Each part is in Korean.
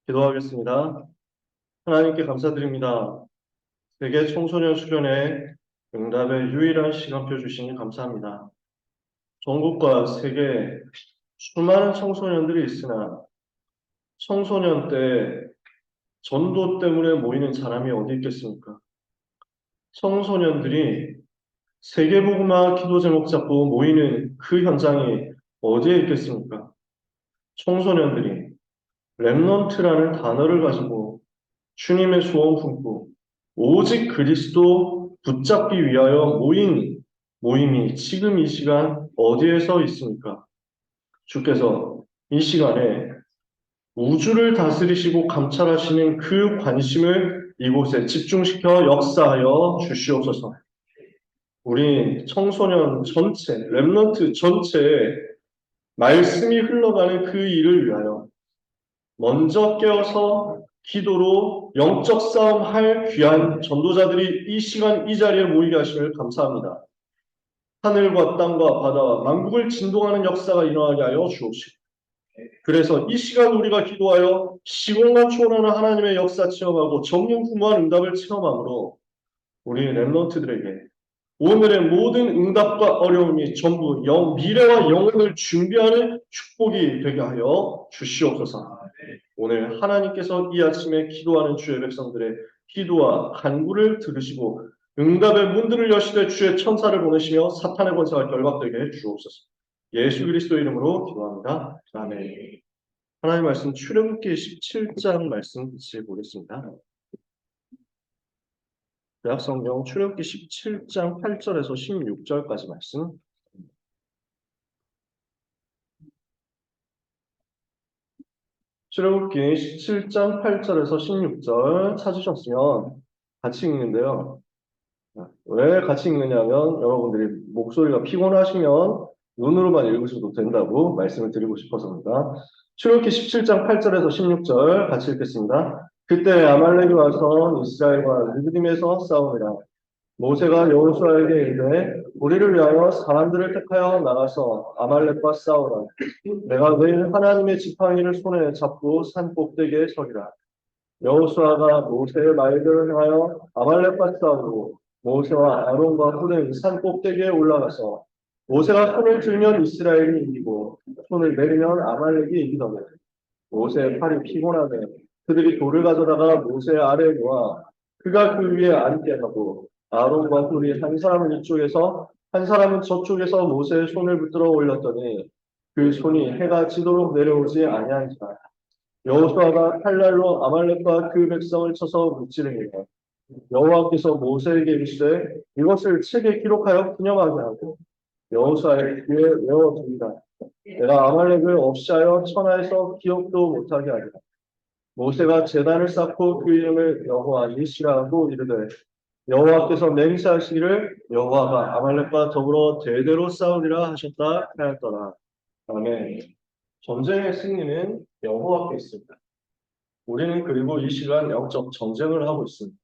기도하겠습니다. 하나님께 감사드립니다. 세계 청소년 수련회 응답의 유일한 시간표 주시니 감사합니다. 전국과 세계 수많은 청소년들이 있으나 청소년 때 전도 때문에 모이는 사람이 어디 있겠습니까? 청소년들이 세계복음화 기도 제목 잡고 모이는 그 현장이 어디에 있겠습니까? 청소년들이 렘넌트라는 단어를 가지고 주님의 소원 품고 오직 그리스도 붙잡기 위하여 모인 모임이 지금 이 시간 어디에서 있습니까? 주께서 이 시간에 우주를 다스리시고 감찰하시는 그 관심을 이곳에 집중시켜 역사하여 주시옵소서. 우리 청소년 전체, 렘넌트 전체에 말씀이 흘러가는 그 일을 위하여 먼저 깨어서 기도로 영적 싸움할 귀한 전도자들이 이 시간 이 자리에 모이게 하심을 감사합니다. 하늘과 땅과 바다와 만국을 진동하는 역사가 일어나게 하여 주옵시고, 그래서 이 시간 우리가 기도하여 시공간 초월하는 하나님의 역사 체험하고 정령후무한 응답을 체험함으로 우리 렘넌트들에게 오늘의 모든 응답과 어려움이 전부 미래와 영혼을 준비하는 축복이 되게 하여 주시옵소서. 오늘 하나님께서 이 아침에 기도하는 주의 백성들의 기도와 간구를 들으시고 응답의 문들을 여시되 주의 천사를 보내시며 사탄의 권세가 결박되게 해 주옵소서. 예수 그리스도 이름으로 기도합니다. 아멘. 하나님 말씀 출애굽기 17장 말씀 같이 보겠습니다. 대학성경 출애굽기 17장 8절에서 16절까지 말씀. 출애굽기 17장 8절에서 16절 찾으셨으면 같이 읽는데요. 왜 같이 읽느냐면 여러분들이 목소리가 피곤하시면 눈으로만 읽으셔도 된다고 말씀을 드리고 싶어서입니다. 출애굽기 17장 8절에서 16절 같이 읽겠습니다. 그때 아말렉이 와서 이스라엘과 르비딤에서 싸우니라. 모세가 여호수아에게 이르되 우리를 위하여 사람들을 택하여 나가서 아말렉과 싸우라. 내가 늘 하나님의 지팡이를 손에 잡고 산 꼭대기에 서리라. 여호수아가 모세의 말들을 행하여 아말렉과 싸우고 모세와 아론과 훌은 산 꼭대기에 올라가서 모세가 손을 들면 이스라엘이 이기고 손을 내리면 아말렉이 이기더니 모세의 팔이 피곤하되 그들이 돌을 가져다가 모세 아래에 놓아 그가 그 위에 앉게 하고 아론과 훌이 한 사람은 이쪽에서 한 사람은 저쪽에서 모세의 손을 붙들어 올렸더니 그 손이 해가 지도록 내려오지 아니한지라. 여호수아가 칼날로 아말렉과 그 백성을 쳐서 무찌르니라. 여호와께서 모세에게 이르시되 이것을 책에 기록하여 기념하게 하고 여호수아의 귀에 외워둡니다. 내가 아말렉을 없이하여 천하에서 기억도 못하게 하리라. 모세가 제단을 쌓고 그 이름을 여호와 니시라 하고 이르되 여호와께서 맹세하시기를 여호와가 아말렉과 더불어 대대로 싸우리라 하셨다 하였더라. 아멘. 전쟁의 승리는 여호와께 있습니다. 우리는 그리고 이 시간 영적 전쟁을 하고 있습니다.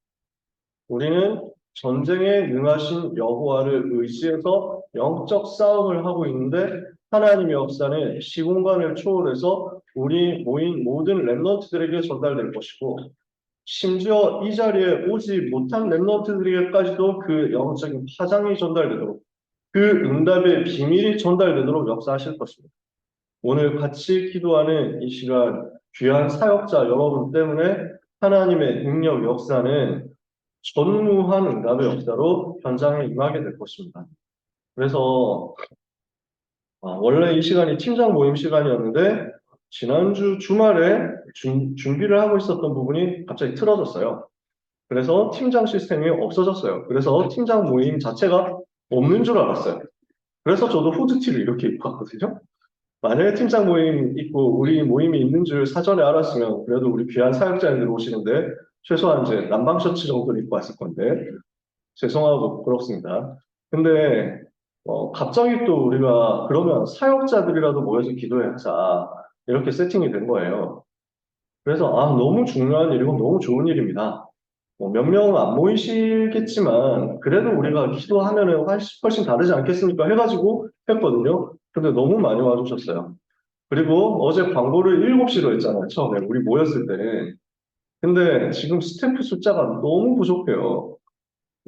우리는 전쟁에 능하신 여호와를 의지해서 영적 싸움을 하고 있는데 하나님의 역사는 시공간을 초월해서 우리 모인 모든 렘넌트들에게 전달될 것이고 심지어 이 자리에 오지 못한 렘넌트들에게까지도 그 영적인 파장이 전달되도록 그 응답의 비밀이 전달되도록 역사하실 것입니다. 오늘 같이 기도하는 이 시간 귀한 사역자 여러분 때문에 하나님의 능력 역사는 전무한 응답의 역사로 현장에 임하게 될 것입니다. 그래서 원래 이 시간이 팀장 모임 시간이었는데 지난주 주말에 준비를 하고 있었던 부분이 갑자기 틀어졌어요. 그래서 팀장 시스템이 없어졌어요. 그래서 팀장 모임 자체가 없는 줄 알았어요. 그래서 저도 후드티를 이렇게 입고 왔거든요. 만약에 팀장 모임 있고 우리 모임이 있는 줄 사전에 알았으면 그래도 우리 귀한 사역자님들 오시는데 최소한 이제 남방 셔츠 정도는 입고 왔을 건데 죄송하고 부끄럽습니다. 근데 갑자기 또 우리가 그러면 사역자들이라도 모여서 기도해야자 이렇게 세팅이 된 거예요. 그래서 너무 중요한 일이고 너무 좋은 일입니다. 몇 명은 안 모이시겠지만 그래도 우리가 기도하면은 훨씬 다르지 않겠습니까? 해가지고 했거든요. 근데 너무 많이 와주셨어요. 그리고 어제 광고를 7시로 했잖아요. 처음에 우리 모였을 때는. 근데 지금 스태프 숫자가 너무 부족해요.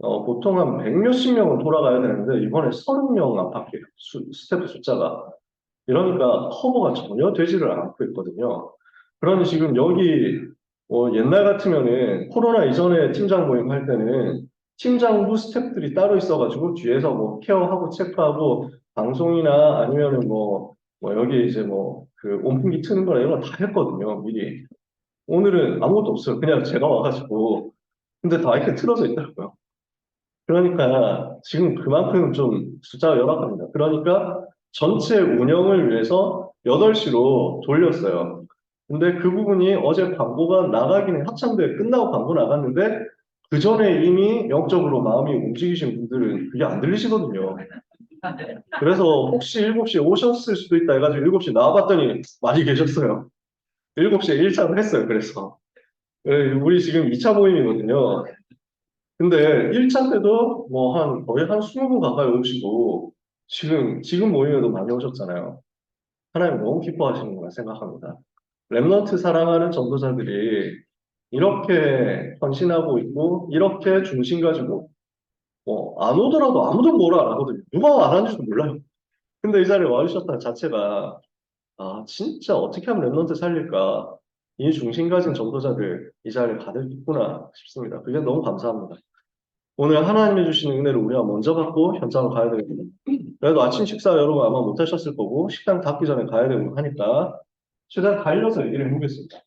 보통 한 100몇십 명은 돌아가야 되는데 이번에 30명 안팎이에요. 스태프 숫자가. 이러니까 커버가 전혀 되지를 않고 있거든요. 그러니 지금 여기 옛날 같으면은 코로나 이전에 팀장 모임 할 때는 팀장부 스태프들이 따로 있어가지고 뒤에서 뭐 케어하고 체크하고 방송이나 아니면은 뭐 여기 이제 뭐 그 온풍기 트는 거나 이런 거 다 했거든요, 미리. 오늘은 아무것도 없어요. 그냥 제가 와가지고. 근데 다 이렇게 틀어져 있더라고요. 그러니까 지금 그만큼 좀 숫자가 열악합니다. 그러니까 전체 운영을 위해서 8시로 돌렸어요. 근데 그 부분이 어제 광고가 나가기는 합창대 끝나고 광고 나갔는데 그 전에 이미 영적으로 마음이 움직이신 분들은 그게 안 들리시거든요. 그래서 혹시 7시에 오셨을 수도 있다 해가지고 7시 나와봤더니 많이 계셨어요. 7시에 1차를 했어요. 그래서 우리 지금 2차 모임이거든요. 근데 1차 때도 뭐 거의 한 20분 가까이 오시고 지금 모임에도 많이 오셨잖아요. 하나님 너무 기뻐하시는구나 생각합니다. 렘넌트 사랑하는 전도자들이 이렇게 헌신하고 있고 이렇게 중심 가지고 안 오더라도 아무도 뭐라 안 하거든요. 누가 안 하는지도 몰라요. 근데 이 자리에 와주셨다는 자체가 진짜 어떻게 하면 렘넌트 살릴까? 이 중심 가진 전도자들 이 자리에 가득 있구나 싶습니다. 그게 너무 감사합니다. 오늘 하나님이 주시는 은혜를 우리가 먼저 받고 현장으로 가야 되거든요. 그래도 아침 식사 여러분 아마 못 하셨을 거고 식당 닫기 전에 가야 되고 하니까 최대한 달려서 얘기를 해보겠습니다.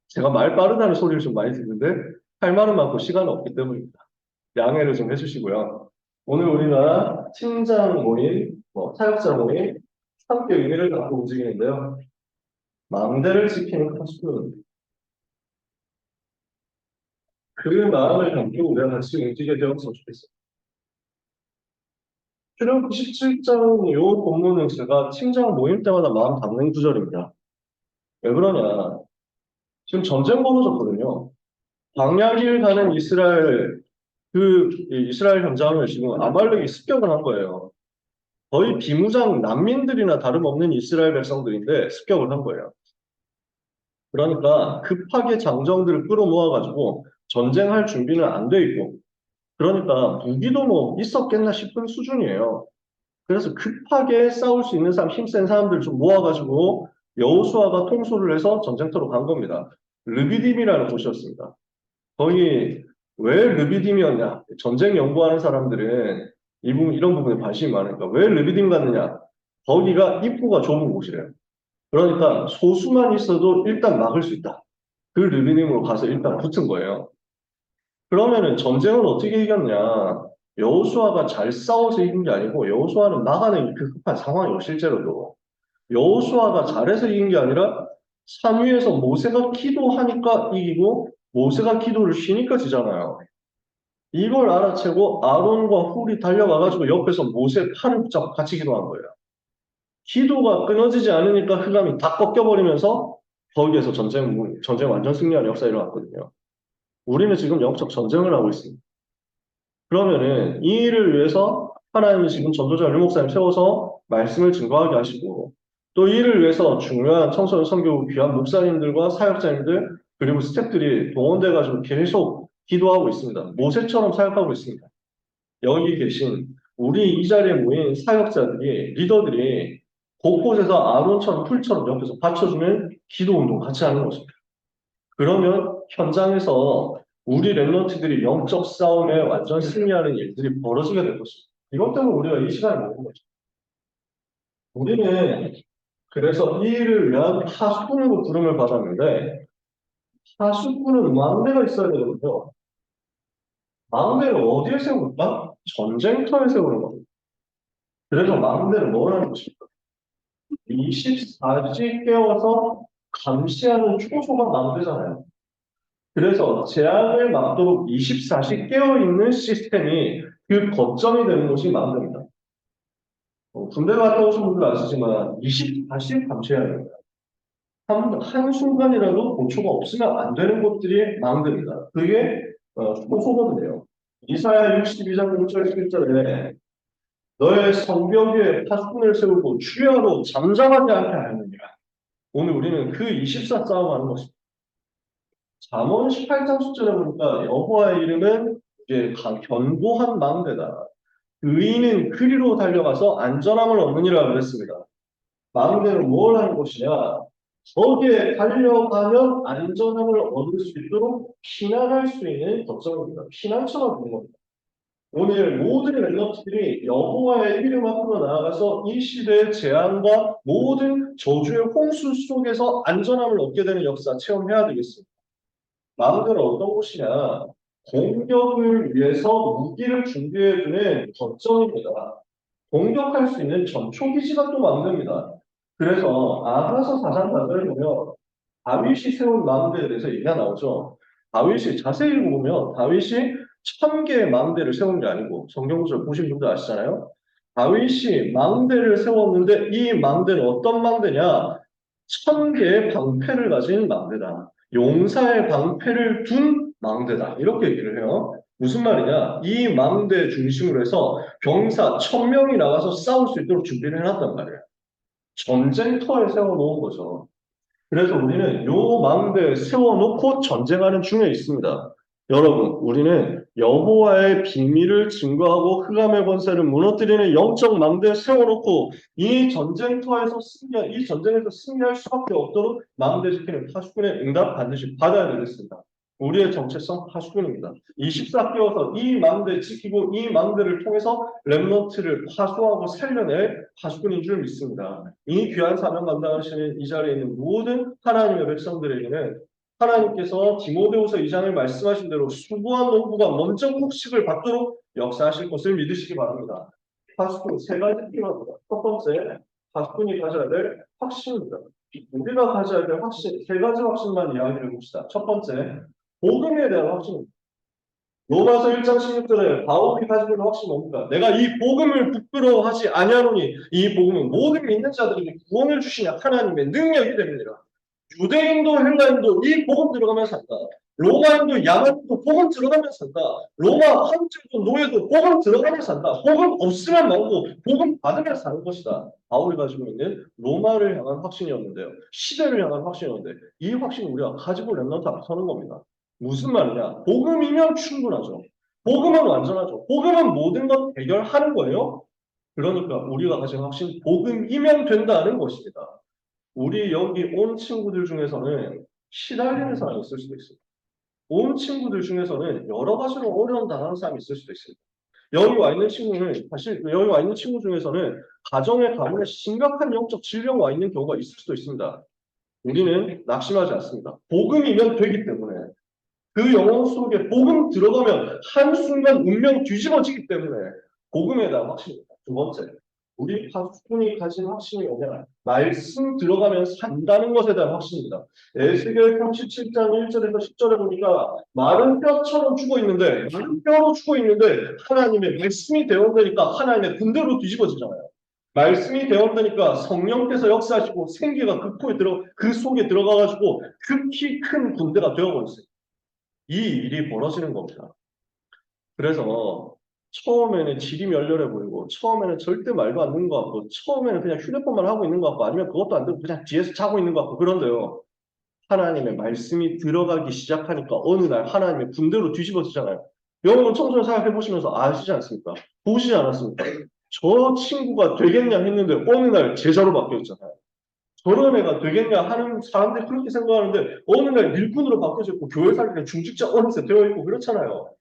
제가 말 빠르다는 소리를 좀 많이 듣는데 할 말은 많고 시간은 없기 때문입니다. 양해를 좀 해주시고요. 오늘 우리가 팀장 모임, 사역자 모임 함께 의미를 갖고 움직이는데요. 마음대를 지키는 카스는 그 마음을 담고 우리가 같이 움직여야 되었으면 좋겠어요. 출애굽 97장 이 본문은 제가 팀장 모임 때마다 마음 담는 구절입니다. 왜 그러냐? 지금 전쟁 벌어졌거든요. 광야길 가는 이스라엘 현장을 지금 아말렉이 습격을 한 거예요. 거의 비무장 난민들이나 다름없는 이스라엘 백성들인데 습격을 한 거예요. 그러니까 급하게 장정들을 끌어모아가지고 전쟁할 준비는 안 돼 있고, 그러니까 무기도 뭐 있었겠나 싶은 수준이에요. 그래서 급하게 싸울 수 있는 사람, 힘센 사람들 좀 모아가지고 여호수아가 통솔을 해서 전쟁터로 간 겁니다. 르비딤이라는 곳이었습니다. 거기 왜 르비딤이었냐? 전쟁 연구하는 사람들은 이런 부분에 관심이 많으니까 왜 르비딤 갔느냐? 거기가 입구가 좁은 곳이래요. 그러니까 소수만 있어도 일단 막을 수 있다. 그 르비딤으로 가서 일단 붙은 거예요. 그러면은 전쟁은 어떻게 이겼냐? 여호수아가 잘 싸워서 이긴 게 아니고 여호수아는 나가는 그 급한 상황이요, 실제로도. 여호수아가 잘해서 이긴 게 아니라 산 위에서 모세가 기도하니까 이기고 모세가 기도를 쉬니까 지잖아요. 이걸 알아채고 아론과 훌이 달려가가지고 옆에서 모세 팔을 붙잡고 같이 기도한 거예요. 기도가 끊어지지 않으니까 흑암이 다 꺾여버리면서 거기에서 전쟁 완전 승리한 역사가 일어났거든요. 우리는 지금 영적 전쟁을 하고 있습니다. 그러면은 이 일을 위해서 하나님이 지금 전도자 류목사님 세워서 말씀을 증거하게 하시고 또 이 일을 위해서 중요한 청소년 선교 귀한 목사님들과 사역자님들 그리고 스태프들이 동원돼 가지고 계속 기도하고 있습니다. 모세처럼 사역하고 있습니다. 여기 계신 우리 이 자리에 모인 사역자들이 리더들이 곳곳에서 아론처럼 풀처럼 옆에서 받쳐주는 기도 운동 같이 하는 것입니다. 그러면 현장에서 우리 랩런트들이 영적 싸움에 완전 승리하는 일들이 벌어지게 될 것입니다. 이것 때문에 우리가 이 시간을 먹는 거죠. 우리는 그래서 이 일을 위한 하수꾼으로 부름을 받았는데 하수꾼은 망대가 있어야 되거든요. 망대를 어디에 세울까? 전쟁터에 세우는 겁니다. 그래서 망대를 뭘 하는 것입니까? 24시 깨워서 감시하는 초소가 망대잖아요. 그래서 재앙을 막도록 24시 깨어있는 시스템이 그 거점이 되는 것이 망대입니다. 군대 갔다 오신 분들 아시지만 24시 감시해야 됩니다. 한순간이라도 고초가 없으면 안 되는 것들이 망대입니다. 그게 초소거든요. 이사야 62장 6절 7절에 너의 성벽 위에 파수꾼을 세우고 주야로 잠잠하지 않게 하느니라. 오늘 우리는 그 24 싸움하는 것입니다. 잠언 18장 10절에 보니까 여호와의 이름은 이제 견고한 망대다. 의인은 그리로 달려가서 안전함을 얻느니라 그랬습니다. 망대는 뭘 하는 것이냐? 거기에 달려가면 안전함을 얻을 수 있도록 피난할 수 있는 거점입니다. 피난처가 되는 겁니다. 오늘 모든 랩런트들이 여호와의 이름 앞으로 나아가서 이 시대의 재앙과 모든 저주의 홍수 속에서 안전함을 얻게 되는 역사 체험해야 되겠습니다. 마음대로 어떤 곳이냐? 공격을 위해서 무기를 준비해두는 거점입니다. 공격할 수 있는 전초기지가 또 만듭니다. 그래서 아하서 4장 4절을 보면 다윗이 세운 망대에 대해서 얘기가 나오죠. 다윗이 자세히 보면 다윗이 1000개의 망대를 세운 게 아니고 성경구절 보신 분들 아시잖아요. 다윗이 망대를 세웠는데 이 망대는 어떤 망대냐? 1000개의 방패를 가진 망대다. 용사의 방패를 둔 망대다. 이렇게 얘기를 해요. 무슨 말이냐? 이 망대 중심으로 해서 병사 1000명이 나가서 싸울 수 있도록 준비를 해놨단 말이에요. 전쟁터에 세워놓은 거죠. 그래서 우리는 요 망대 세워놓고 전쟁하는 중에 있습니다. 여러분, 우리는 여호와의 비밀을 증거하고 흑암의 권세를 무너뜨리는 영적 망대 세워놓고 이 전쟁터에서 이 전쟁에서 승리할 수밖에 없도록 망대 지키는 파수꾼의 응답 반드시 받아야 되겠습니다. 우리의 정체성 파수꾼입니다. 24 끼워서 이 망대 지키고 이 망대를 통해서 렘넌트를 파수하고 살려낼 파수꾼인 줄 믿습니다. 이 귀한 사명 감당하시는 이 자리에 있는 모든 하나님의 백성들에게는 하나님께서 디모데후서 2장을 말씀하신 대로 수고한 농부가 먼저 곡식을 받도록 역사하실 것을 믿으시기 바랍니다. 파수꾼 세 가지 필요합니다. 첫 번째, 파수꾼이 가져야 될 확신입니다. 우리가 가져야 될 확신, 세 가지 확신만 이야기를 해봅시다. 첫 번째, 복음에 대한 확신입니다. 로마서 1장 16절에 바울이 가지고 있는 확신이 뭡니까? 내가 이 복음을 부끄러워하지 아니하노니 이 복음은 모든 믿는 자들에게 구원을 주시냐 하나님의 능력이 됩니다. 유대인도 헬라인도 이 복음 들어가면 산다. 로마인도 야만인도 복음 들어가면 산다. 로마 황제도 노예도 복음 들어가면 산다. 복음 없으면 말고 복음 받으면 사는 것이다. 바울이 가지고 있는 로마를 향한 확신이었는데요. 시대를 향한 확신이었는데 이 확신을 우리가 가지고 렘넌트 앞에 서는 겁니다. 무슨 말이냐? 복음이면 충분하죠. 복음은 완전하죠. 복음은 모든 것 해결하는 거예요. 그러니까 우리가 가진 확신, 복음이면 된다는 것입니다. 우리 여기 온 친구들 중에서는 시달리는 사람이 있을 수도 있습니다. 온 친구들 중에서는 여러 가지로 어려움 당하는 사람이 있을 수도 있습니다. 여기 와 있는 친구는 사실 여기 와 있는 친구 중에서는 가정에 가문에 심각한 영적 질병 와 있는 경우가 있을 수도 있습니다. 우리는 낙심하지 않습니다. 복음이면 되기 때문에 그 영혼 속에 복음 들어가면 한순간 운명 뒤집어지기 때문에 복음에 대한 확신입니다. 두 번째, 우리 파수꾼이 가진 확신이 뭐냐? 말씀 들어가면 산다는 것에 대한 확신입니다. 에스겔 37장 1절에서 10절에 보니까 마른 뼈처럼 죽어 있는데 마른 뼈로 죽어 있는데 하나님의 말씀이 되었다니까 하나님의 군대로 뒤집어지잖아요. 말씀이 되었다니까 성령께서 역사하시고 생기가 그 속에 들어가가지고 극히 큰 군대가 되어버렸어요. 이 일이 벌어지는 겁니다. 그래서 처음에는 질이 멸렬해 보이고 처음에는 절대 말도 안 듣는 것 같고 처음에는 그냥 휴대폰만 하고 있는 것 같고 아니면 그것도 안 되고 그냥 뒤에서 자고 있는 것 같고 그런데요. 하나님의 말씀이 들어가기 시작하니까 어느 날 하나님의 군대로 뒤집어지잖아요. 여러분 청소년 생각해 보시면서 아시지 않습니까? 보시지 않았습니까? 저 친구가 되겠냐 했는데 어느 날 제자로 바뀌었잖아요. 저런 애가 되겠냐 하는 사람들이 그렇게 생각하는데 어느 날 일꾼으로 바뀌어졌고 교회 살기가 중직자 어느새 되어 있고 그렇잖아요.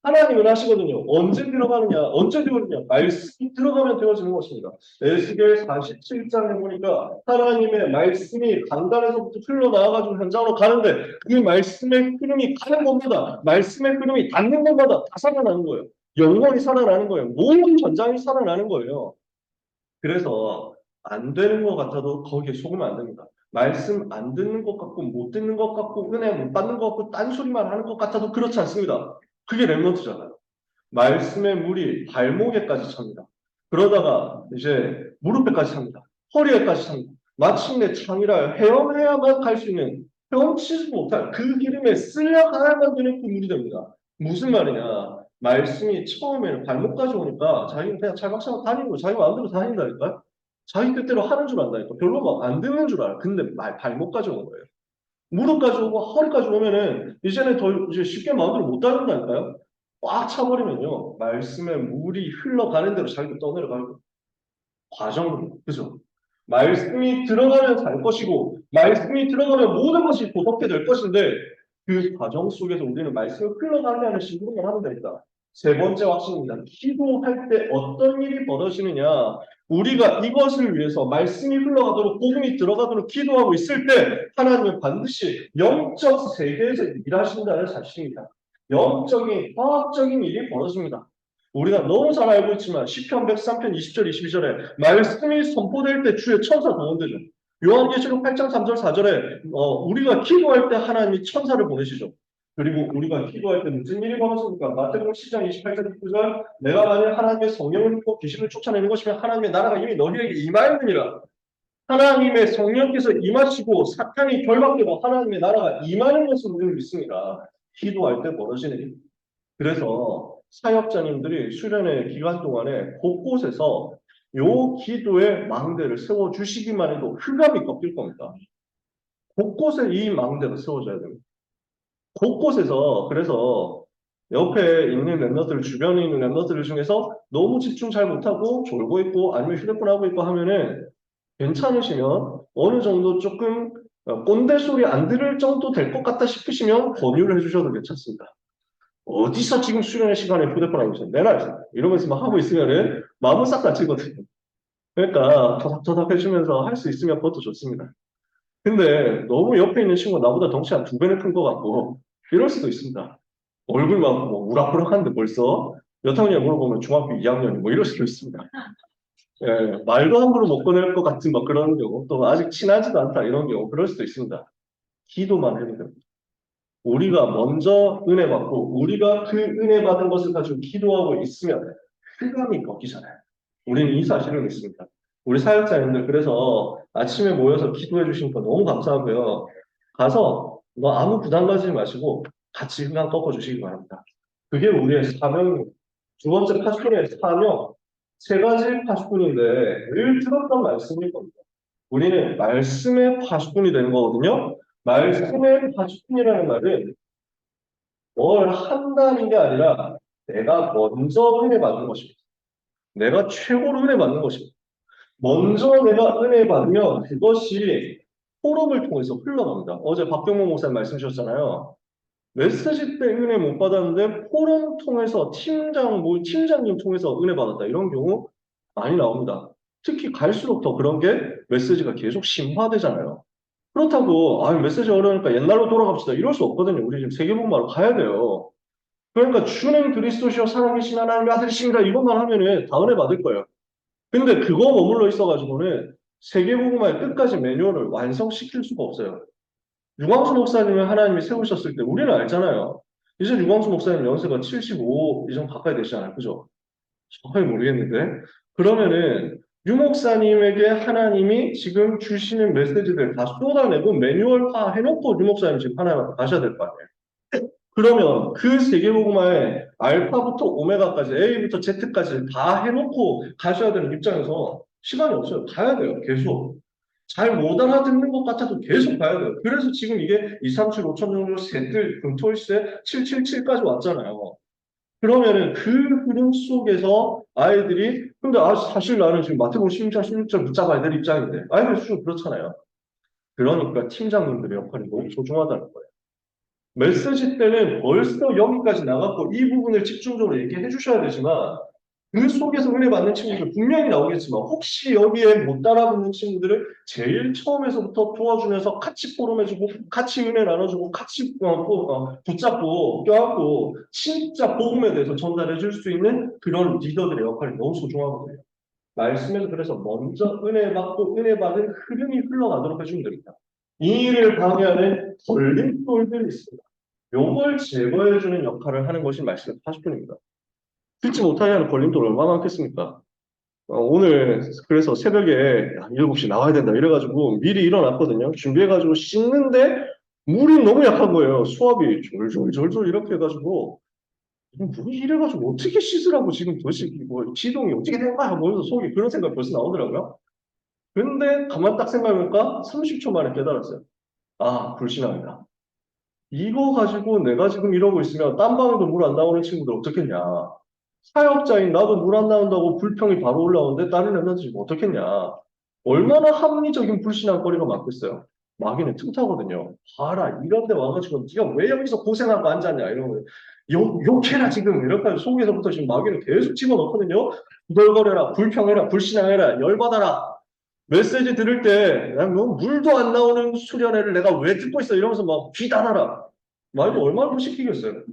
하나님은 하시거든요. 언제 들어가느냐, 언제 되거든요. 말씀이 들어가면 되어지는 것입니다. 에스겔 47장에 보니까 하나님의 말씀이 강단에서부터 흘러나와가지고 현장으로 가는데 그 말씀의 흐름이 가는 곳마다 말씀의 흐름이 닿는 곳마다 다 살아나는 거예요. 영혼이 살아나는 거예요. 모든 전장이 살아나는 거예요. 그래서 안 되는 것 같아도 거기에 속으면 안 됩니다. 말씀 안 듣는 것 같고 못 듣는 것 같고 은혜 못 받는 것 같고 딴소리만 하는 것 같아도 그렇지 않습니다. 그게 랩런트잖아요. 말씀의 물이 발목에까지 찹니다. 그러다가 이제 무릎에까지 찹니다. 허리에까지 찹니다. 마침내 창이라 헤엄해야만 갈 수 있는 헤엄치지 못할 그 기름에 쓸려가야만 되는 그 물이 됩니다. 무슨 말이냐? 말씀이 처음에는 발목까지 오니까 자기는 그냥 찰박차박 다니는 거 자기 마음대로 다닌다니까요. 자기 뜻대로 하는 줄 안다니까. 별로 막 안 듣는 줄 알아. 근데 발목 가져온 거예요. 무릎 가져오고 허리 가져오면은 이제는 더 이제 쉽게 마음대로 못 다룬다니까요. 꽉 차버리면요. 말씀에 물이 흘러가는 대로 자기도 떠내려가고 과정으로. 그죠? 말씀이 들어가면 살 것이고 말씀이 들어가면 모든 것이 도덕게 될 것인데 그 과정 속에서 우리는 말씀을 흘러가게 하는 식으로만 하면 됩니다. 세 번째 확신입니다. 기도할 때 어떤 일이 벌어지느냐. 우리가 이것을 위해서 말씀이 흘러가도록 복음이 들어가도록 기도하고 있을 때 하나님은 반드시 영적 세계에서 일하신다는 사실입니다. 영적인 화학적인 일이 벌어집니다. 우리가 너무 잘 알고 있지만 시편 103편 20절 22절에 말씀이 선포될 때 주의 천사 동원되죠. 요한계시록 8장 3절 4절에 우리가 기도할 때 하나님이 천사를 보내시죠. 그리고 우리가 기도할 때 무슨 일이 벌어집니까? 마태복음 10장 28절 29절 내가 만약 하나님의 성령을 믿고 귀신을 쫓아내는 것이면 하나님의 나라가 이미 너희에게 임하였느니라. 하나님의 성령께서 임하시고 사탄이 결박되고 하나님의 나라가 임하는 것을 우리는 믿습니다. 기도할 때 벌어지는 일. 그래서 사역자님들이 수련회 기간 동안에 곳곳에서 요 기도의 망대를 세워주시기만 해도 흑암이 꺾일 겁니다. 곳곳에 이 망대가 세워져야 됩니다. 곳곳에서 그래서 옆에 있는 랩너들, 주변에 있는 랩너들 중에서 너무 집중 잘 못하고 졸고 있고 아니면 휴대폰 하고 있고 하면은 괜찮으시면 어느 정도 조금 꼰대 소리 안 들을 정도 될 것 같다 싶으시면 권유를 해주셔도 괜찮습니다. 어디서 지금 수련의 시간에 휴대폰 하고 있어요? 내놔 이러면서 막 하고 있으면은 마음은 싹 다치거든요. 그러니까 토닥토닥 해주면서 할 수 있으면 그것도 좋습니다. 근데 너무 옆에 있는 친구가 나보다 덩치 한 2배는 큰 것 같고 이럴 수도 있습니다. 얼굴만 뭐 우락부락한데 벌써 몇 학년이냐 물어보면 중학교 2학년이 뭐 이럴 수도 있습니다. 예, 말도 함부로 못 꺼낼 것 같은 막 그런 경우 또 아직 친하지도 않다 이런 경우 그럴 수도 있습니다. 기도만 해도 됩니다. 우리가 먼저 은혜 받고 우리가 그 은혜 받은 것을 가지고 기도하고 있으면 흑암이 꺾이잖아요. 우리는 이 사실을 믿습니다. 우리 사역자님들 그래서 아침에 모여서 기도해 주신 거 너무 감사하고요. 가서 뭐 아무 부담 가지지 마시고 같이 흑암 꺾어 주시기 바랍니다. 그게 우리의 사명, 두 번째 파수꾼의 사명, 세 가지 파수꾼인데 늘 들었던 말씀일 겁니다. 우리는 말씀의 파수꾼이 되는 거거든요. 말씀의 파수꾼이라는 말은 뭘 한다는 게 아니라 내가 먼저 은혜 받는 것입니다. 내가 최고로 은혜 받는 것입니다. 먼저 내가 은혜 받으면 그것이 포럼을 통해서 흘러갑니다. 어제 박경모 목사님 말씀 주셨잖아요. 메시지 때 은혜 못 받았는데 포럼 통해서 팀장님 통해서 은혜 받았다. 이런 경우 많이 나옵니다. 특히 갈수록 더 그런 게 메시지가 계속 심화되잖아요. 그렇다고 메시지 어려우니까 옛날로 돌아갑시다. 이럴 수 없거든요. 우리 지금 세계복음화로 가야 돼요. 그러니까 주는 그리스도시요 살아계신 하나님의 아들이십니다. 이것만 하면은 다 은혜 받을 거예요. 근데 그거 머물러 있어가지고는 세계복음화의 끝까지 매뉴얼을 완성시킬 수가 없어요. 유광수 목사님을 하나님이 세우셨을 때 우리는 알잖아요. 이제 유광수 목사님 연세가 75 이정 가까이 되시잖아요. 그죠? 정확히 모르겠는데. 그러면은 유 목사님에게 하나님이 지금 주시는 메시지들 다 쏟아내고 매뉴얼화 해놓고 유 목사님 지금 하나님 앞에 가셔야 될 거 아니에요. 그러면 그 세계복음화에 알파부터 오메가까지 A부터 Z까지 다 해놓고 가셔야 되는 입장에서 시간이 없어요. 가야 돼요. 계속. 잘 못 알아듣는 것 같아도 계속 가야 돼요. 그래서 지금 이게 2, 3, 7, 5천 정도 셋들 금토일세 777까지 왔잖아요. 그러면은 그 흐름 속에서 아이들이 근데 사실 나는 지금 마태복음 16장 16절 붙잡아야 될 입장인데 아이들 수준 그렇잖아요. 그러니까 팀장님들의 역할이 너무 소중하다는 거예요. 메시지 때는 벌써 여기까지 나갔고 이 부분을 집중적으로 얘기해 주셔야 되지만 그 속에서 은혜 받는 친구들 분명히 나오겠지만 혹시 여기에 못 따라붙는 친구들을 제일 처음에서부터 도와주면서 같이 포럼해주고 같이 은혜 나눠주고 같이 붙잡고 껴안고 진짜 복음에 대해서 전달해 줄 수 있는 그런 리더들의 역할이 너무 소중하거든요. 말씀에서 그래서 먼저 은혜 받고 은혜 받은 흐름이 흘러가도록 해주면 됩니다. 이 일을 방해하는 걸림돌들이 있습니다. 요걸 제거해주는 역할을 하는 것이 말씀의 80분입니다. 듣지 못하게 하는 걸림돌 얼마나 많겠습니까? 오늘 그래서 새벽에 7시 나와야 된다 이래가지고 미리 일어났거든요. 준비해가지고 씻는데 물이 너무 약한 거예요. 수압이 졸졸졸졸 이렇게 해가지고 뭐 이래가지고 어떻게 씻으라고 지금 도대체 뭐 시동이 어떻게 된 거야? 하면서 속에 그런 생각 벌써 나오더라고요. 근데 가만 딱 생각해보니까 30초 만에 깨달았어요. 아, 불신앙이다. 이거 가지고 내가 지금 이러고 있으면 딴 방에도 물 안 나오는 친구들 어떻겠냐. 사역자인 나도 물 안 나온다고 불평이 바로 올라오는데 다른 애들은 지금 어떻겠냐. 얼마나 합리적인 불신앙거리가 많겠어요. 마귀는 틈타거든요. 봐라, 이런 데 와가지고 네가 왜 여기서 고생하고 앉았냐 이러면 욕해라 지금 이렇게 속에서부터 지금 마귀는 계속 집어넣거든요. 구덜거려라, 불평해라, 불신앙해라, 열받아라. 메시지 들을 때, 뭐 물도 안 나오는 수련회를 내가 왜 듣고 있어? 이러면서 막 비난하라. 말도 얼마나 시키겠어요.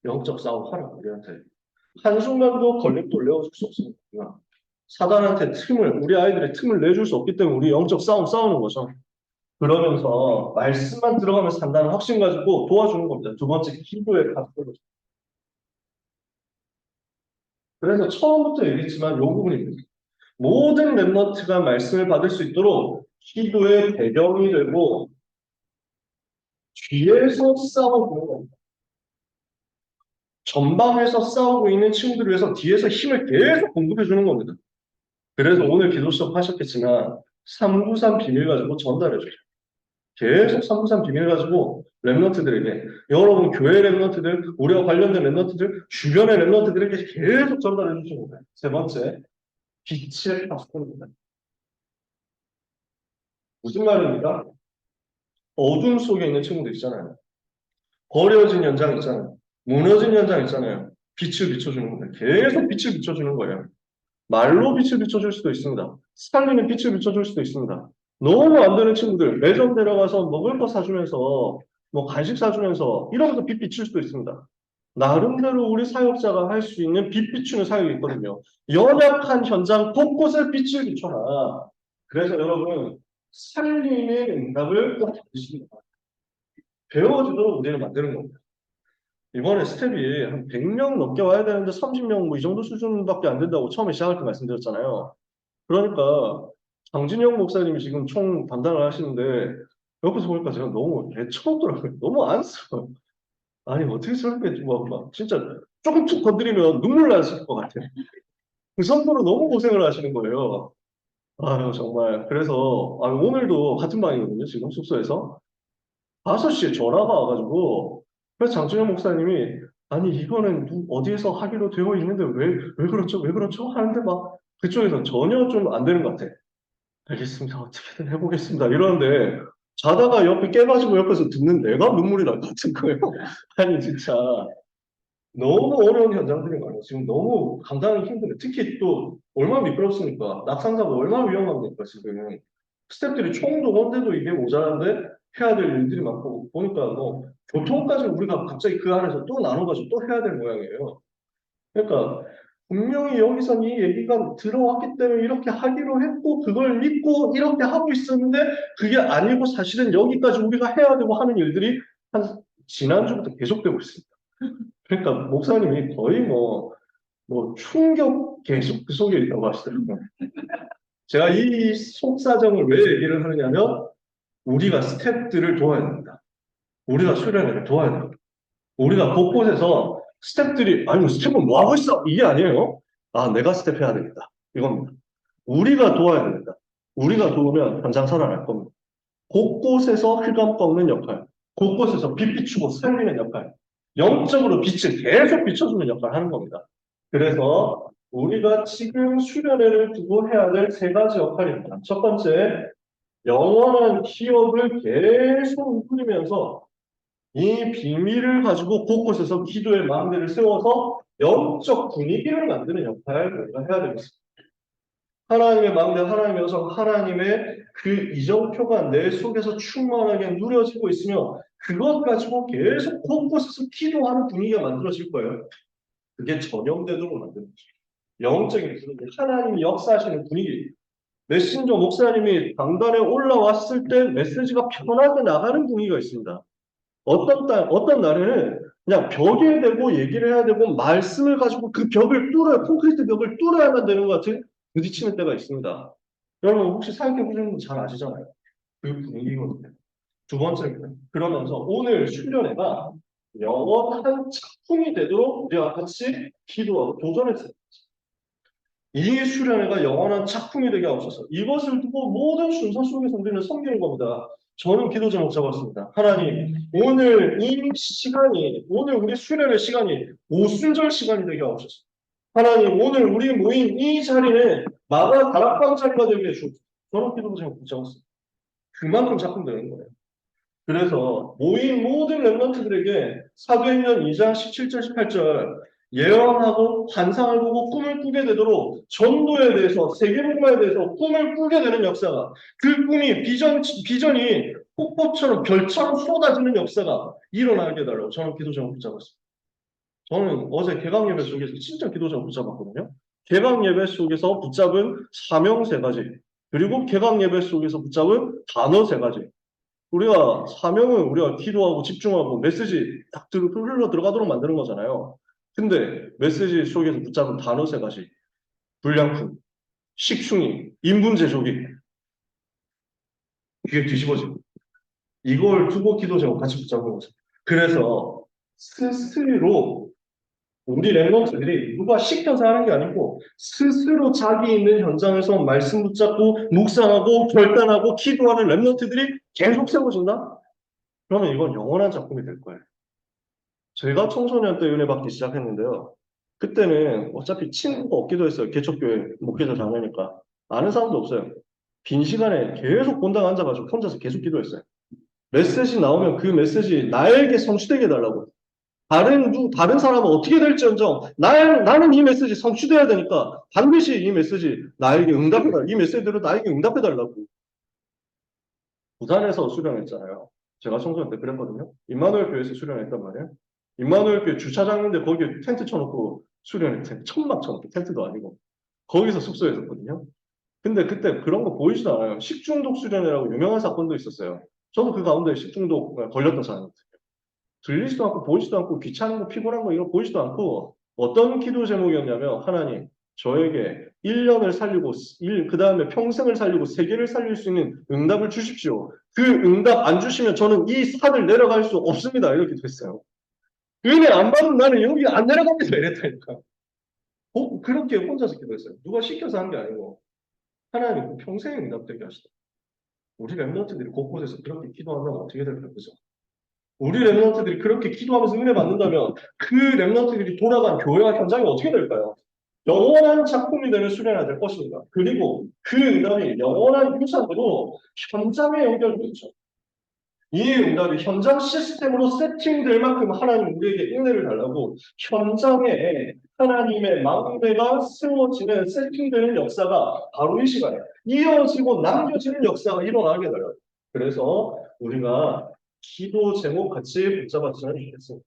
영적 싸움 하라, 우리한테. 한순간도 걸림돌 내어줄 수 없습니다. 사단한테 우리 아이들의 틈을 내줄 수 없기 때문에 우리 영적 싸움 싸우는 거죠. 그러면서 말씀만 들어가면 산다는 확신 가지고 도와주는 겁니다. 두 번째, 기도의 각도로. 그래서 처음부터 얘기했지만 이 부분입니다. 모든 랩너트가 말씀을 받을 수 있도록 기도의 배경이 되고 뒤에서 싸우는 겁니다. 전방에서 싸우고 있는 친구들을 위해서 뒤에서 힘을 계속 공급해 주는 겁니다. 그래서 오늘 기도 수업 하셨겠지만 393 비밀 가지고 전달해 줘요. 계속 393 비밀 가지고 랩너트들에게 여러분 교회 랩너트들, 우리와 관련된 랩너트들, 주변의 랩너트들에게 계속 전달해 주시는 거예요. 세 번째, 빛의 파수꾼입니다. 무슨 말입니까? 어둠 속에 있는 친구들 있잖아요. 버려진 연장 있잖아요. 무너진 연장 있잖아요. 빛을 비춰주는 겁니다. 계속 빛을 비춰주는 거예요. 말로 빛을 비춰줄 수도 있습니다. 살리는 빛을 비춰줄 수도 있습니다. 너무 안 되는 친구들, 매점 데려가서 먹을 거 사주면서, 뭐 간식 사주면서, 이러면서 빛 비출 수도 있습니다. 나름대로 우리 사역자가 할 수 있는 빛 비추는 사역이 있거든요. 연약한 현장 곳곳에 빛을 비춰라. 그래서 여러분, 살리는 응답을 꼭 받으십니다. 배워주도록 우리를 만드는 겁니다. 이번에 스텝이 한 100명 넘게 와야 되는데 30명 뭐 이 정도 수준밖에 안 된다고 처음에 시작할 때 말씀드렸잖아요. 그러니까 장진영 목사님이 지금 총 담당을 하시는데 옆에서 보니까 제가 너무 개처먹더라고요. 너무 안쓰러워요. 아니 어떻게 저렇게 막 진짜 조금 툭 건드리면 눈물 나실 것 같아요. 그 정도로 너무 고생을 하시는 거예요. 아유 정말 그래서 오늘도 같은 방이거든요. 지금 숙소에서 5시에 전화가 와가지고 그래서 장준영 목사님이 아니 이거는 어디에서 하기로 되어 있는데 왜 그렇죠? 왜 그렇죠? 하는데 막 그쪽에서 전혀 좀 안 되는 것 같아. 알겠습니다. 어떻게든 해보겠습니다. 이러는데 자다가 옆에 깨가지고 옆에서 듣는 내가 눈물이 날 것 같은 거예요. 아니 진짜 너무 어려운 현장들이 많아요. 지금 너무 감당하기 힘들어요. 특히 또 얼마나 미끄럽습니까? 낙상사고 얼마나 위험합니까 지금. 스태프들이 총동원돼도 이게 모자란데 해야 될 일들이 많고 보니까 뭐 교통까지 우리가 갑자기 그 안에서 또 나눠가지고 또 해야 될 모양이에요. 그러니까 분명히 여기선 이 얘기가 들어왔기 때문에 이렇게 하기로 했고 그걸 믿고 이렇게 하고 있었는데 그게 아니고 사실은 여기까지 우리가 해야 되고 하는 일들이 한 지난주부터 계속되고 있습니다. 그러니까 목사님이 거의 뭐 충격 계속 그 속에 있다고 하시더라고요. 제가 이 속사정을 왜 얘기를 하느냐면 우리가 스태프들을 도와야 됩니다. 우리가 수련회를 도와야 됩니다. 우리가 곳곳에서 스태프들이 아니 스태프는 뭐 하고 있어? 이게 아니에요. 아 내가 스태프 해야 됩니다. 이겁니다. 우리가 도와야 됩니다. 우리가 도우면 현장 살아날 겁니다. 곳곳에서 휘감 꺾는 역할, 곳곳에서 빛 비추고 살리는 역할, 영적으로 빛을 계속 비춰주는 역할을 하는 겁니다. 그래서 우리가 지금 수련회를 두고 해야 될 세 가지 역할입니다. 첫 번째, 영원한 기업을 계속 누리면서 이 비밀을 가지고 곳곳에서 기도의 망대를 세워서 영적 분위기를 만드는 역할을 우리가 해야 되겠습니다. 하나님의 마음대 하나님의 여성 하나님의 그 이정표가 내 속에서 충만하게 누려지고 있으며 그것 가지고 계속 곳곳에서 기도하는 분위기가 만들어질 거예요. 그게 전염되도록 만드는 거죠. 영적인 분위기, 하나님이 역사하시는 분위기. 메신저 목사님이 강단에 올라왔을 때 메시지가 편하게 나가는 분위기가 있습니다. 어떤 날에는 그냥 벽에 대고 얘기를 해야 되고 말씀을 가지고 그 벽을 뚫어야, 콘크리트 벽을 뚫어야만 되는 것 같은 부딪히는 때가 있습니다. 여러분 혹시 사역해 보시는 분 잘 아시잖아요. 그 분위기거든요. 두 번째입니다. 그러면서 오늘 수련회가 영원한 작품이 되도록 우리가 같이 기도하고 도전했어요. 이 수련회가 영원한 작품이 되게 하옵소서. 이것을 두고 모든 순서 속에서 우리는 섬기는 겁니다. 저는 기도 제목 잡았습니다. 하나님, 오늘 이 시간이, 오늘 우리 수련회 시간이 오순절 시간이 되게 하옵소서. 하나님, 오늘 우리 모인 이 자리는 마가 다락방 자리가 되게 해주옵소서. 저는 기도 제목 잡았습니다. 그만큼 작품 되는 거예요. 그래서 모인 모든 렘넌트들에게 사도행전 2장 17절 18절 예언하고 환상을 보고 꿈을 꾸게 되도록 전도에 대해서 세계복음에 대해서 꿈을 꾸게 되는 역사가 그 꿈이 비전이 폭포처럼 별처럼 쏟아지는 역사가 일어나게 해달라고 저는 기도 제목 붙잡았습니다. 저는 어제 개강 예배 속에서 진짜 기도 제목 붙잡았거든요. 개강 예배 속에서 붙잡은 사명 세 가지 그리고 개강 예배 속에서 붙잡은 단어 세 가지 우리가 사명은 우리가 기도하고 집중하고 메시지 딱 흘러 들어가도록 만드는 거잖아요. 근데 메시지 속에서 붙잡은 단어 세 가지. 불량품, 식충이, 인분제조기. 이게 뒤집어지고. 이걸 두고 기도 제목 같이 붙잡는 거죠. 그래서 스스로 우리 랩런트들이 누가 시켜서 하는 게 아니고 스스로 자기 있는 현장에서 말씀 붙잡고 묵상하고 결단하고 기도하는 랩런트들이 계속 세워진다? 그러면 이건 영원한 작품이 될 거예요. 제가 청소년 때 은혜 받기 시작했는데요. 그때는 어차피 친구가 없기도 했어요. 개척교회 목회자 자녀니까. 아는 사람도 없어요. 빈 시간에 계속 본당 앉아가지고 혼자서 계속 기도했어요. 메시지 나오면 그 메시지 나에게 성취되게 해달라고. 다른 사람은 어떻게 될지언정 나는 이 메시지 성취돼야 되니까 반드시 이 메시지 나에게 응답해달라. 이 메시지대로 나에게 응답해달라고. 부산에서 수련했잖아요. 제가 청소년 때 그랬거든요. 임마누엘 교회에서 수련했단 말이에요. 임마누엘 교회 주차장 있는데 거기에 텐트 쳐놓고 수련했어요. 천막 쳐놓고 텐트도 아니고. 거기서 숙소했었거든요. 근데 그때 그런 거 보이지도 않아요. 식중독 수련회라고 유명한 사건도 있었어요. 저도 그 가운데 식중독 걸렸던 사람이거든요. 들리지도 않고 보이지도 않고 귀찮은 거 피곤한 거 이런 거 보이지도 않고 어떤 기도 제목이었냐면 하나님 저에게 1년을 살리고 그 다음에 평생을 살리고 세계를 살릴 수 있는 응답을 주십시오. 그 응답 안 주시면 저는 이 산을 내려갈 수 없습니다. 이렇게 됐어요. 은혜 안 받으면 나는 여기 안 내려갑니다. 이랬다니까. 그렇게 혼자서 기도했어요. 누가 시켜서 한 게 아니고 하나님 평생 응답되게 하시다. 우리 랩런트들이 곳곳에서 그렇게 기도하면 어떻게 될까요? 그죠? 우리 랩런트들이 그렇게 기도하면서 은혜 받는다면 그 랩런트들이 돌아간 교회와 현장이 어떻게 될까요? 영원한 작품이 되는 수련회가 될 것입니다. 그리고 그 응답이 영원한 유산으로 현장에 연결되죠. 이 응답이 현장 시스템으로 세팅될 만큼 하나님 우리에게 은혜를 달라고 현장에 하나님의 망대가 세워지는 세팅되는 역사가 바로 이 시간에 이어지고 남겨지는 역사가 일어나게 돼요. 그래서 우리가 기도 제목 같이 붙잡았으면 좋겠습니다.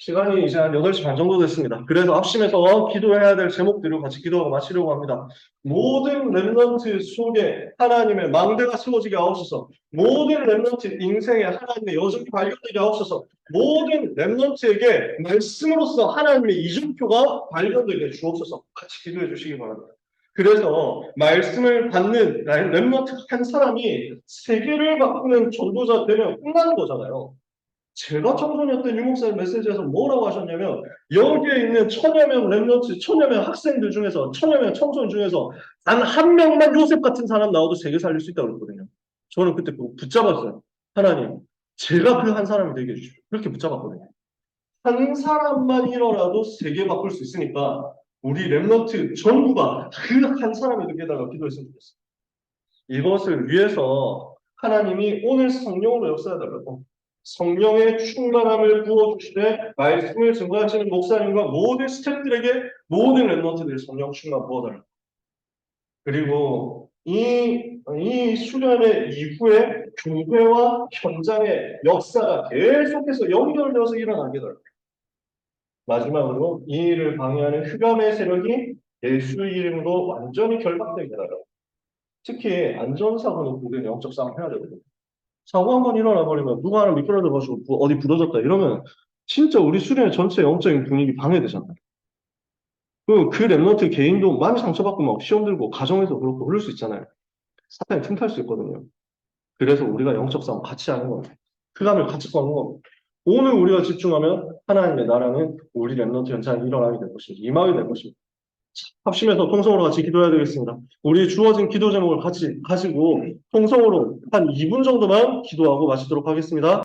시간이 이제 한 8시 반 정도 됐습니다. 그래서 앞심에서 기도해야 될 제목들을 같이 기도하고 마치려고 합니다. 모든 랩런트 속에 하나님의 망대가 세워지게 하옵소서. 모든 랩런트 인생에 하나님의 여정이 발견되게 하옵소서. 모든 랩런트에게 말씀으로서 하나님의 이정표가 발견되게 주옵소서. 같이 기도해 주시기 바랍니다. 그래서 말씀을 받는 랩런트 한 사람이 세계를 바꾸는 전도자 되면 끝나는 거잖아요. 제가 청소년 때 유목사님 메시지에서 뭐라고 하셨냐면 여기에 있는 천여 명 랩런트, 천여 명 학생들 중에서 천여 명 청소년 중에서 단 한 명만 요셉 같은 사람 나와도 세계 살릴 수 있다고 그랬거든요. 저는 그때 그거 붙잡았어요. 하나님, 제가 그 한 사람이 되게 해주십시오. 그렇게 붙잡았거든요. 한 사람만 일어나도 세계 바꿀 수 있으니까 우리 랩런트 전부가 그 한 사람이 되게 해달라고 기도했으면 좋겠어요. 이것을 위해서 하나님이 오늘 성령으로 역사해달라고 성령의 충만함을 부어주시되 말씀을 증거하시는 목사님과 모든 스태프들에게 모든 랩런트들이 성령 충만 부어달라고. 그리고 이 수련의 이후에 교회와 현장의 역사가 계속해서 연결되어서 일어나게 될 마지막으로 이 일을 방해하는 흑암의 세력이 예수 이름으로 완전히 결박되게 되더라고요. 특히 안전사고는 우리는 영적 싸움 해야 되거든요. 사고 한 번 일어나 버리면 누가 하나 미끄러져 가지고 어디 부러졌다 이러면 진짜 우리 수련회 전체 영적인 분위기 방해되잖아요. 그 랩런트 개인도 많이 상처받고 막 시험 들고 가정에서 그렇고 그럴 수 있잖아요. 사탄이 틈탈 수 있거든요. 그래서 우리가 영적 싸움 같이 하는 겁니다. 흑암을 같이 싸우는 겁니다. 오늘 우리가 집중하면 하나님의 나라는 우리 랩런트 현장이 일어나게 될 것입니다. 임하게 될 것입니다. 합심해서 통성으로 같이 기도해야 되겠습니다. 우리 주어진 기도 제목을 같이 가지고 통성으로 한 2분 정도만 기도하고 마치도록 하겠습니다.